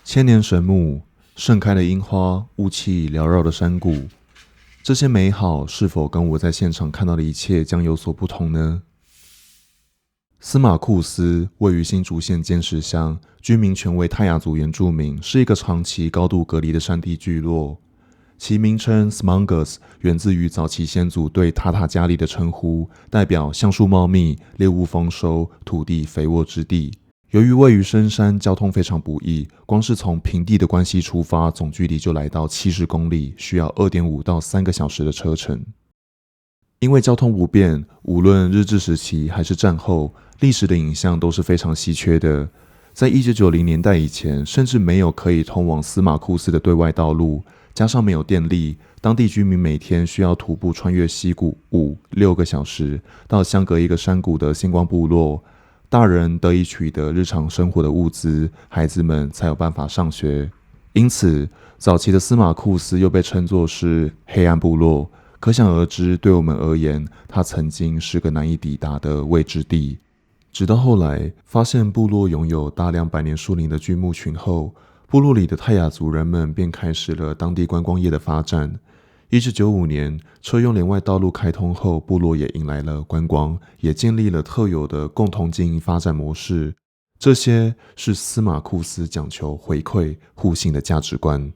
千年神木，盛开的樱花，雾气缭绕的山谷，这些美好是否跟我在现场看到的一切将有所不同呢？司马库斯位于新竹县尖石乡，居民全为泰雅族原住民，是一个长期高度隔离的山地聚落。其名称 Smangus 源自于早期先祖对塔塔加利的称呼，代表橡树茂密、猎物丰收、土地肥沃之地。由于位于深山，交通非常不易，光是从平地的关西出发，总距离就来到70公里，需要2.5到3个小时的车程。因为交通不便，无论日治时期还是战后，历史的影像都是非常稀缺的。在1990年代以前，甚至没有可以通往司马库斯的对外道路，加上没有电力，当地居民每天需要徒步穿越溪谷5-6个小时，到相隔一个山谷的星光部落。大人得以取得日常生活的物资，孩子们才有办法上学。因此，早期的司马库斯又被称作是黑暗部落。可想而知，对我们而言，它曾经是个难以抵达的未知地。直到后来，发现部落拥有大量百年树林的巨木群后，部落里的泰雅族人们便开始了当地观光业的发展。1995年，车用连外道路开通后，部落也迎来了观光，也建立了特有的共同经营发展模式。这些是司马库斯讲求回馈互信的价值观。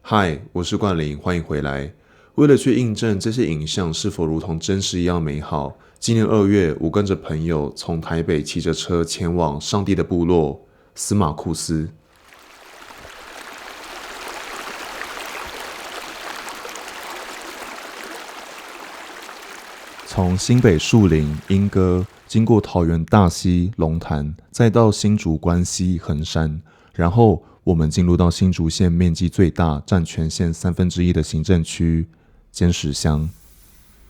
嗨，我是冠霖，欢迎回来。为了去印证这些影像是否如同真实一样美好，今年2月，我跟着朋友从台北骑着车前往上帝的部落司马库斯。从新北树林、莺歌，经过桃园大溪、龙潭，再到新竹关西、横山，然后我们进入到新竹县面积最大、占全县1/3的行政区尖石乡。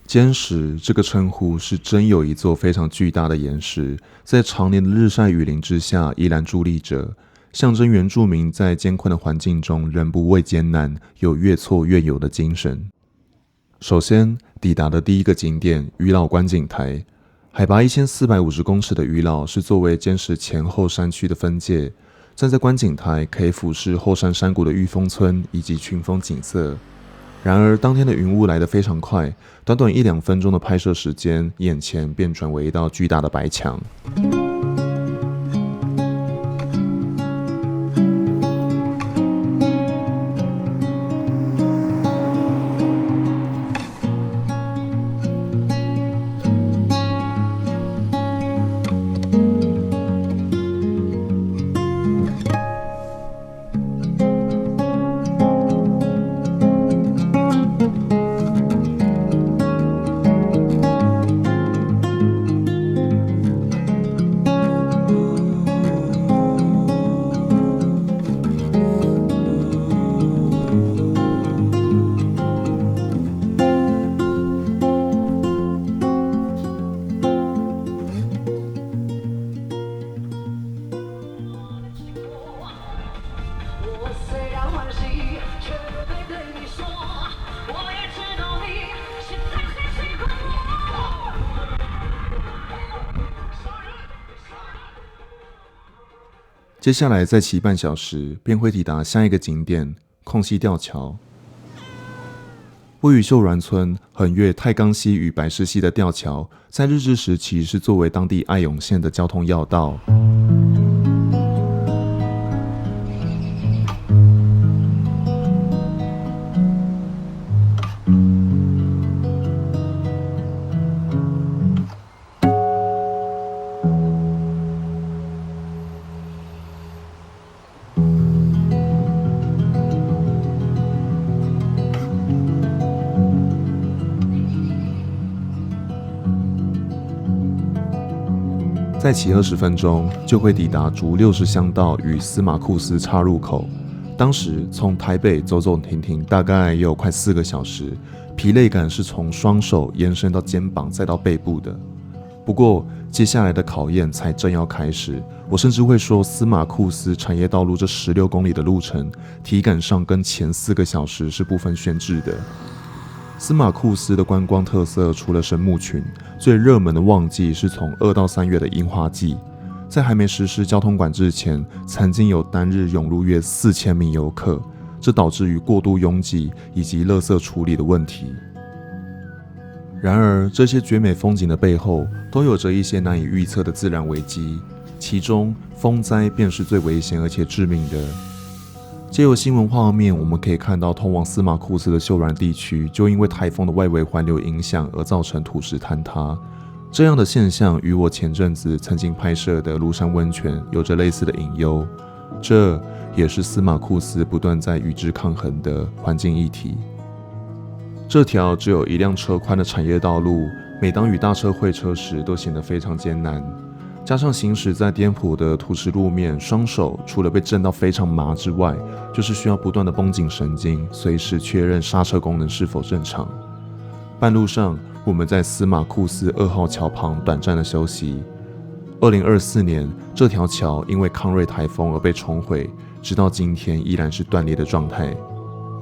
尖石这个称呼是真有一座非常巨大的岩石，在常年的日晒雨淋之下依然伫立着，象征原住民在艰困的环境中仍不畏艰难，有越挫越勇的精神。首先抵达的第一个景点渔老观景台，海拔1450公尺的渔老是作为尖石前后山区的分界。站在观景台可以俯视后山山谷的玉峰村以及群峰景色。然而当天的云雾来得非常快，短短1-2分钟的拍摄时间，眼前便转为一道巨大的白墙。接下来再骑半小时，便会抵达下一个景点空溪吊桥。位于秀峦村横越太钢溪与白石溪的吊桥，在日治时期是作为当地爱永线的交通要道。再骑20分钟，就会抵达竹60乡道与司马库斯岔入口。当时从台北走走停停，大概也有快4个小时，疲累感是从双手延伸到肩膀，再到背部的。不过，接下来的考验才正要开始。我甚至会说，司马库斯产业道路这16公里的路程，体感上跟前4个小时是不分轩轾的。司马库斯的观光特色除了神木群，最热门的旺季是从2到3月的樱花季。在还没实施交通管制前，曾经有单日涌入约4000名游客，这导致于过度拥挤以及垃圾处理的问题。然而，这些绝美风景的背后，都有着一些难以预测的自然危机，其中风灾便是最危险而且致命的。借由新闻画面，我们可以看到通往司马库斯的秀峦地区，就因为台风的外围环流影响而造成土石坍塌。这样的现象与我前阵子曾经拍摄的庐山温泉有着类似的隐忧，这也是司马库斯不断在与之抗衡的环境议题。这条只有1辆车宽的产业道路，每当与大车会车时都显得非常艰难。加上行驶在颠簸的土石路面，双手除了被震到非常麻之外，就是需要不断的绷紧神经，随时确认刹车功能是否正常。半路上，我们在司马库斯2号桥旁短暂的休息。2024年，这条桥因为康瑞台风而被重毁，直到今天依然是断裂的状态。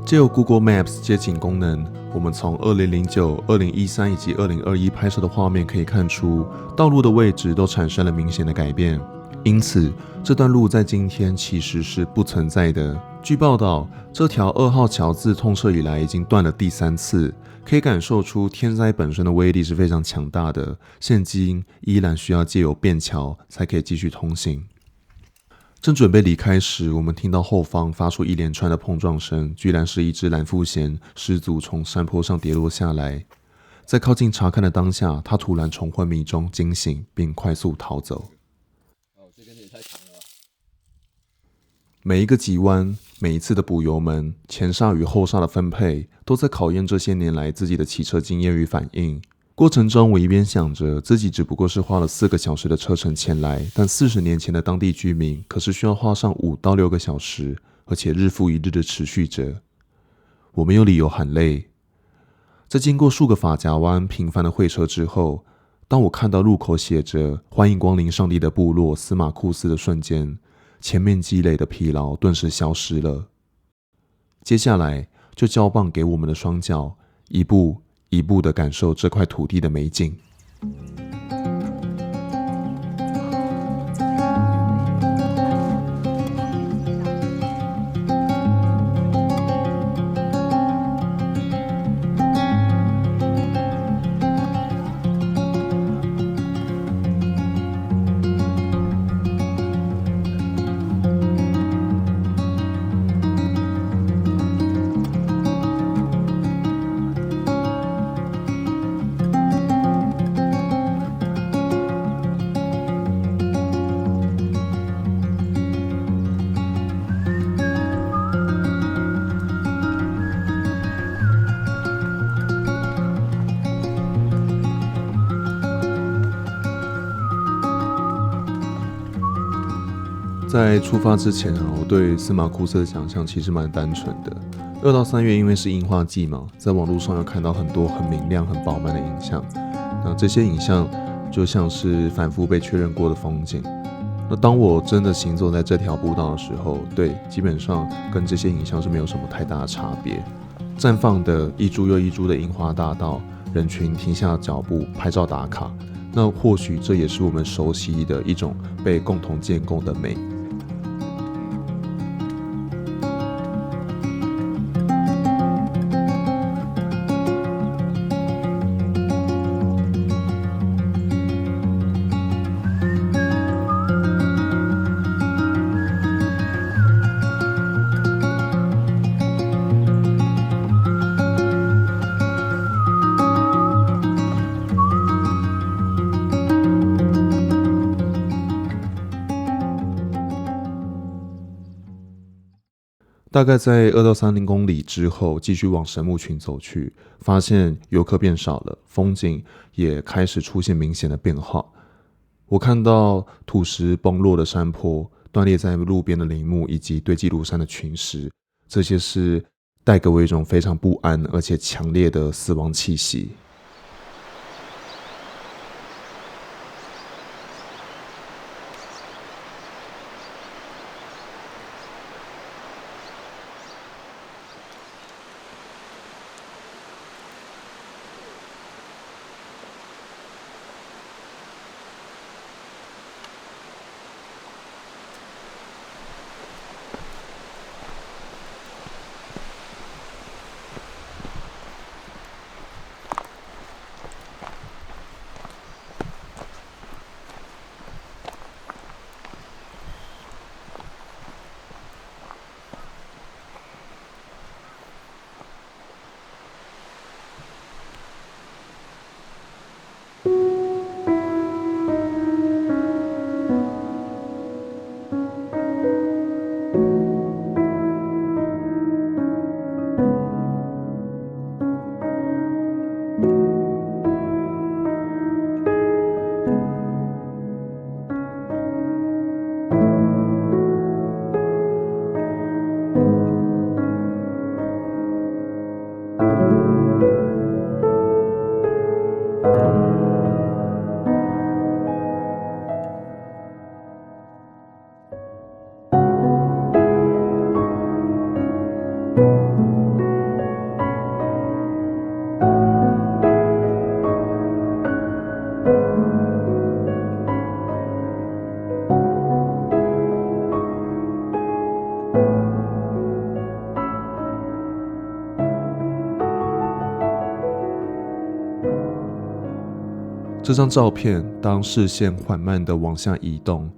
借由 Google Maps 街景功能，我们从2009、2013以及2021拍摄的画面可以看出，道路的位置都产生了明显的改变。因此，这段路在今天其实是不存在的。据报道，这条2号桥自通车以来已经断了第3次，可以感受出天灾本身的威力是非常强大的。现今依然需要借由便桥才可以继续通行。正准备离开时，我们听到后方发出一连串的碰撞声，居然是一只蓝腹鹇失足从山坡上跌落下来。在靠近查看的当下，它突然从昏迷中惊醒，并快速逃走。这根也太长了吧。每一个急弯，每一次的补油门，前刹与后刹的分配，都在考验这些年来自己的骑车经验与反应。过程中，我一边想着自己只不过是花了4个小时的车程前来，但40年前的当地居民可是需要花上5到6个小时，而且日复一日的持续着。我没有理由喊累。在经过数个发夹弯频繁的会车之后，当我看到路口写着“欢迎光临上帝的部落司马库斯”的瞬间，前面积累的疲劳顿时消失了。接下来就交棒给我们的双脚，一步一步地感受这块土地的美景。在出发之前我对司马库斯的想象其实蛮单纯的。2到3月因为是樱花季嘛，在网络上有看到很多很明亮、很饱满的影像。那这些影像就像是反复被确认过的风景。那当我真的行走在这条步道的时候，对，基本上跟这些影像是没有什么太大的差别。绽放的一株又一株的樱花大道，人群停下脚步拍照打卡。那或许这也是我们熟悉的一种被共同建构的美。大概在2到30公里之后，继续往神木群走去，发现游客变少了，风景也开始出现明显的变化。我看到土石崩落的山坡，断裂在路边的林木，以及堆积如山的群石，这些是带给我一种非常不安而且强烈的死亡气息。这张照片，当视线缓慢地往下移动，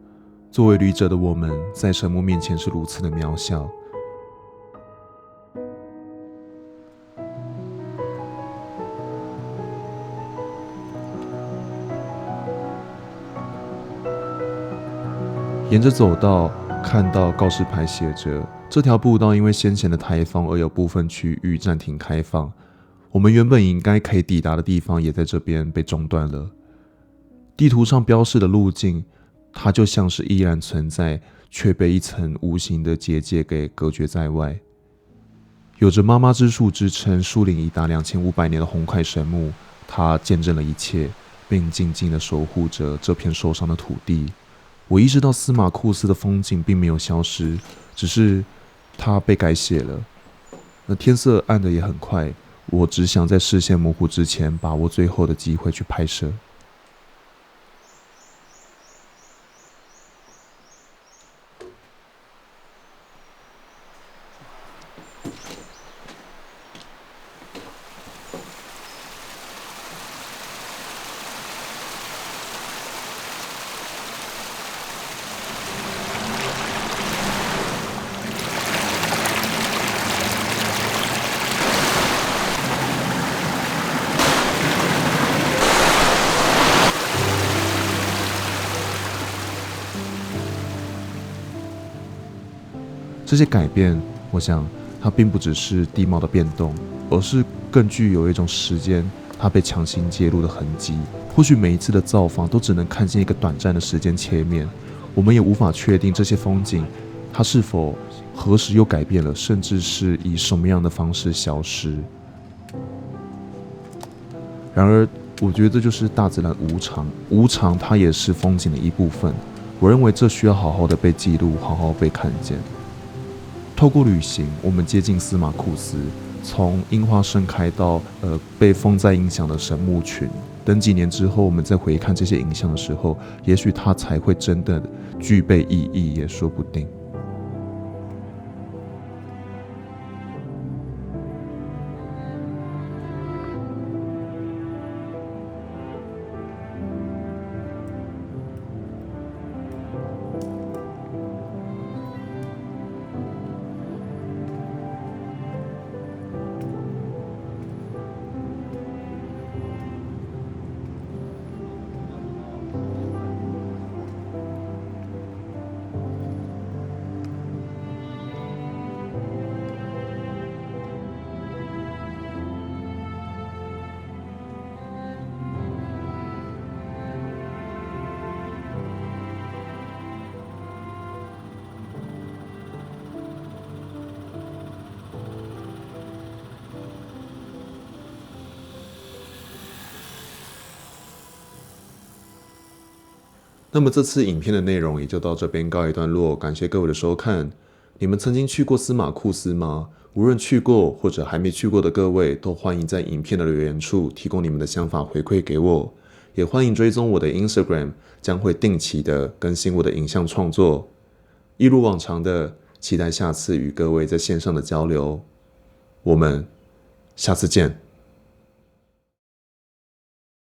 作为旅者的我们，在神木面前是如此的渺小。沿着走道，看到告示牌写着：这条步道因为先前的台风而有部分区域暂停开放。我们原本应该可以抵达的地方，也在这边被中断了。地图上标示的路径，它就像是依然存在，却被一层无形的结界给隔绝在外。有着妈妈之树之称、树龄已达2500年的红桧神木，它见证了一切，并静静地守护着这片受伤的土地。我意识到司马库斯的风景并没有消失，只是它被改写了。那天色暗得也很快，我只想在视线模糊之前，把握最后的机会去拍摄。这些改变，我想它并不只是地貌的变动，而是更具有一种时间它被强行介入的痕迹。或许每一次的造访都只能看见一个短暂的时间切面，我们也无法确定这些风景它是否何时又改变了，甚至是以什么样的方式消失。然而我觉得这就是大自然无常，无常它也是风景的一部分。我认为这需要好好的被记录，好好被看见。透过旅行，我们接近司马库斯，从樱花盛开到被风灾影响的神木群。等几年之后，我们再回看这些影像的时候，也许它才会真的具备意义，也说不定。那么这次影片的内容也就到这边告一段落，感谢各位的收看。你们曾经去过司马库斯吗？无论去过或者还没去过的各位，都欢迎在影片的留言处提供你们的想法回馈给我，也欢迎追踪我的 Instagram， 将会定期的更新我的影像创作。一如往常的，期待下次与各位在线上的交流。我们下次见。